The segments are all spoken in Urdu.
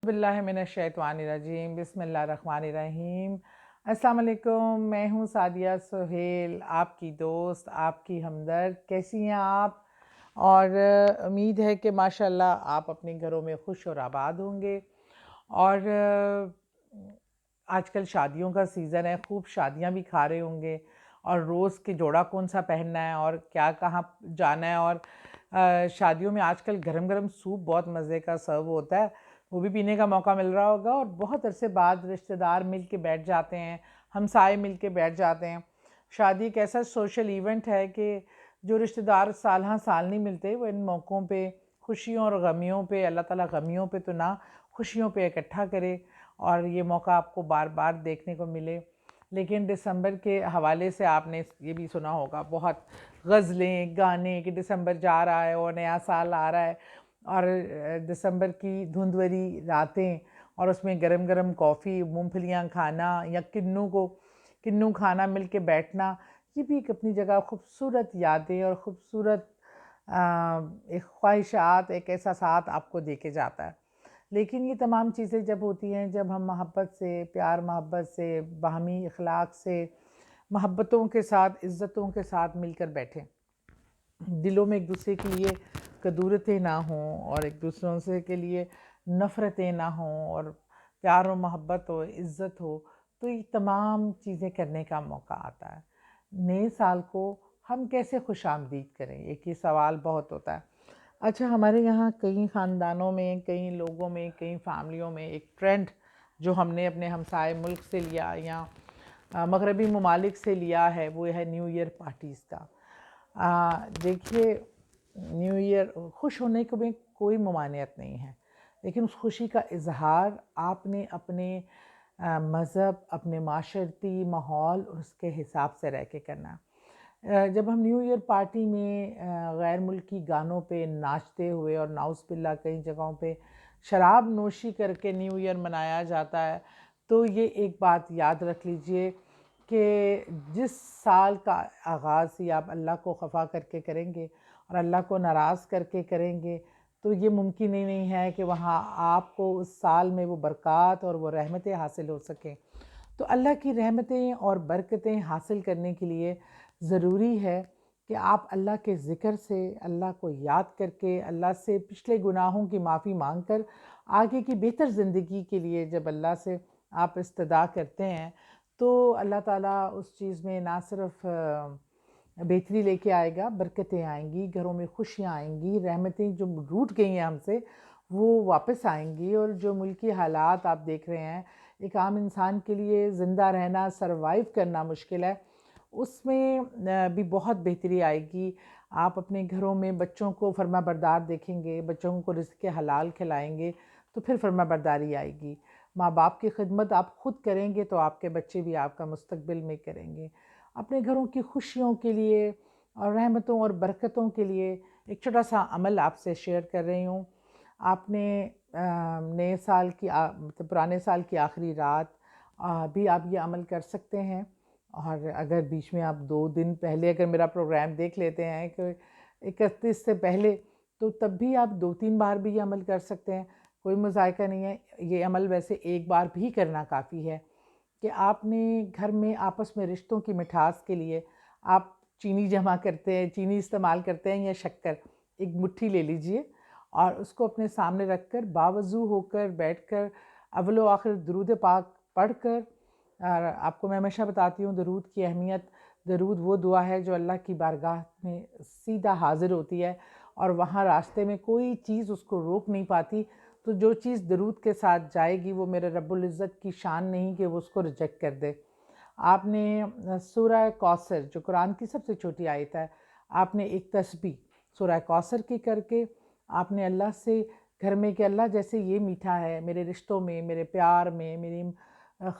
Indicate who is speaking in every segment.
Speaker 1: باللہ من الشیطان الرجیم، بسم اللہ الرحمن الرحیم۔ السلام علیکم، میں ہوں سعدیہ سہیل، آپ کی دوست، آپ کی ہمدرد۔ کیسی ہیں آپ؟ اور امید ہے کہ ماشاءاللہ آپ اپنے گھروں میں خوش اور آباد ہوں گے۔ اور آج کل شادیوں کا سیزن ہے، خوب شادیاں بھی کھا رہے ہوں گے، اور روز کے جوڑا کون سا پہننا ہے اور کیا کہاں جانا ہے۔ اور شادیوں میں آج کل گرم گرم سوپ بہت مزے کا سرو ہوتا ہے، وہ بھی پینے کا موقع مل رہا ہوگا۔ اور بہت عرصے بعد رشتہ دار مل کے بیٹھ جاتے ہیں، ہمسائے مل کے بیٹھ جاتے ہیں۔ شادی ایک ایسا سوشل ایونٹ ہے کہ جو رشتہ دار سال ہاں سال نہیں ملتے، وہ ان موقعوں پہ، خوشیوں اور غمیوں پہ، اللہ تعالیٰ غمیوں پہ تو نہ، خوشیوں پہ اکٹھا کرے اور یہ موقع آپ کو بار بار دیکھنے کو ملے۔ لیکن دسمبر کے حوالے سے آپ نے یہ بھی سنا ہوگا، بہت غزلیں گانے کہ دسمبر جا رہا ہے اور نیا سال آ رہا ہے، اور دسمبر کی دھندھوری راتیں، اور اس میں گرم گرم کافی، مونگ پھلیاں کھانا یا کنوں کھانا، مل کے بیٹھنا، یہ بھی ایک اپنی جگہ خوبصورت یادیں اور خوبصورت ایک خواہشات، ایک احساسات آپ کو دے کے جاتا ہے۔ لیکن یہ تمام چیزیں جب ہوتی ہیں جب ہم محبت سے، پیار محبت سے، باہمی اخلاق سے، محبتوں کے ساتھ، عزتوں کے ساتھ مل کر بیٹھیں، دلوں میں ایک دوسرے کے لیے کدورتیں نہ ہوں اور ایک دوسروں سے کے لیے نفرتیں نہ ہوں، اور پیار و محبت ہو، عزت ہو، تو یہ تمام چیزیں کرنے کا موقع آتا ہے۔ نئے سال کو ہم کیسے خوش آمدید کریں، ایک یہ سوال بہت ہوتا ہے۔ اچھا، ہمارے یہاں کئی خاندانوں میں، کئی لوگوں میں، کئی فیملیوں میں ایک ٹرینڈ جو ہم نے اپنے ہمسائے ملک سے لیا یا مغربی ممالک سے لیا ہے، وہ ہے نیو ایئر پارٹیز کا۔ دیکھیے، نیو ایئر خوش ہونے کو میں کوئی ممانعت نہیں ہے، لیکن اس خوشی کا اظہار آپ نے اپنے مذہب، اپنے معاشرتی ماحول اور اس کے حساب سے رہ کے کرنا۔ جب ہم نیو ایئر پارٹی میں غیر ملکی گانوں پہ ناچتے ہوئے، اور نعوذ باللہ کئی جگہوں پہ شراب نوشی کر کے نیو ایئر منایا جاتا ہے، تو یہ ایک بات یاد رکھ لیجئے کہ جس سال کا آغاز ہی آپ اللہ کو خفا کر کے کریں گے اور اللہ کو ناراض کر کے کریں گے، تو یہ ممکن ہی نہیں ہے کہ وہاں آپ کو اس سال میں وہ برکات اور وہ رحمتیں حاصل ہو سکیں۔ تو اللہ کی رحمتیں اور برکتیں حاصل کرنے کے لیے ضروری ہے کہ آپ اللہ کے ذکر سے، اللہ کو یاد کر کے، اللہ سے پچھلے گناہوں کی معافی مانگ کر آگے کی بہتر زندگی کے لیے جب اللہ سے آپ استدعا کرتے ہیں، تو اللہ تعالیٰ اس چیز میں نہ صرف بہتری لے کے آئے گا، برکتیں آئیں گی، گھروں میں خوشیاں آئیں گی، رحمتیں جو روٹ گئی ہیں ہم سے وہ واپس آئیں گی۔ اور جو ملکی حالات آپ دیکھ رہے ہیں، ایک عام انسان کے لیے زندہ رہنا، سروائیو کرنا مشکل ہے، اس میں بھی بہت بہتری آئے گی۔ آپ اپنے گھروں میں بچوں کو فرما بردار دیکھیں گے، بچوں کو رزق حلال کھلائیں گے تو پھر فرما برداری آئے گی۔ ماں باپ کی خدمت آپ خود کریں گے تو آپ کے بچے بھی آپ کا مستقبل میں کریں گے۔ اپنے گھروں کی خوشیوں کے لیے اور رحمتوں اور برکتوں کے لیے ایک چھوٹا سا عمل آپ سے شیئر کر رہی ہوں۔ آپ نے نئے سال کی پرانے سال کی آخری رات بھی آپ یہ عمل کر سکتے ہیں، اور اگر بیچ میں آپ 2 دن پہلے اگر میرا پروگرام دیکھ لیتے ہیں کہ 31 سے پہلے، تو تب بھی آپ 2-3 بار بھی یہ عمل کر سکتے ہیں، کوئی مذائقہ نہیں ہے۔ یہ عمل ویسے ایک بار بھی کرنا کافی ہے کہ آپ نے گھر میں آپس میں رشتوں کی مٹھاس کے لیے آپ چینی جمع کرتے ہیں، چینی استعمال کرتے ہیں یا شکر، ایک مٹھی لے لیجئے اور اس کو اپنے سامنے رکھ کر باوضو ہو کر بیٹھ کر اول و آخر درود پاک پڑھ کر، اور آپ کو میں ہمیشہ بتاتی ہوں درود کی اہمیت، درود وہ دعا ہے جو اللہ کی بارگاہ میں سیدھا حاضر ہوتی ہے، اور وہاں راستے میں کوئی چیز اس کو روک نہیں پاتی۔ تو جو چیز درود کے ساتھ جائے گی وہ میرے رب العزت کی شان نہیں کہ وہ اس کو ریجیکٹ کر دے۔ آپ نے سورہ کوثر جو قرآن کی سب سے چھوٹی آیت ہے، آپ نے ایک تسبیح سورہ کوثر کی کر کے آپ نے اللہ سے گھر میں کہ اللہ جیسے یہ میٹھا ہے میرے رشتوں میں، میرے پیار میں، میری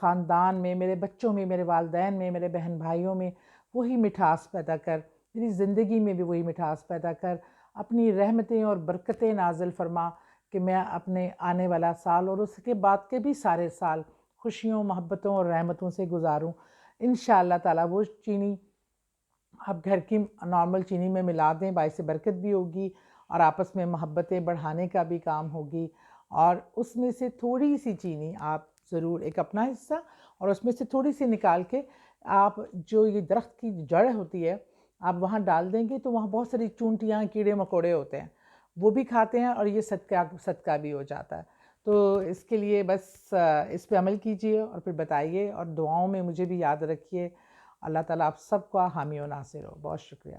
Speaker 1: خاندان میں، میرے بچوں میں، میرے والدین میں، میرے بہن بھائیوں میں، وہی مٹھاس پیدا کر، میری زندگی میں بھی وہی مٹھاس پیدا کر، اپنی رحمتیں اور برکتیں نازل فرما کہ میں اپنے آنے والا سال اور اس کے بعد کے بھی سارے سال خوشیوں، محبتوں اور رحمتوں سے گزاروں۔ انشاءاللہ تعالیٰ وہ چینی آپ گھر کی نارمل چینی میں ملا دیں، باعث برکت بھی ہوگی اور آپس میں محبتیں بڑھانے کا بھی کام ہوگی، اور اس میں سے تھوڑی سی چینی آپ ضرور، ایک اپنا حصہ اور اس میں سے تھوڑی سی نکال کے آپ جو یہ درخت کی جڑ ہوتی ہے آپ وہاں ڈال دیں گے تو وہاں بہت ساری چونٹیاں کیڑے مکوڑے ہوتے ہیں، وہ بھی کھاتے ہیں اور یہ صدقہ بھی ہو جاتا ہے۔ تو اس کے لیے بس اس پہ عمل کیجئے اور پھر بتائیے، اور دعاؤں میں مجھے بھی یاد رکھیے۔ اللہ تعالیٰ آپ سب کا حامی و ناصر ہو۔ بہت شکریہ۔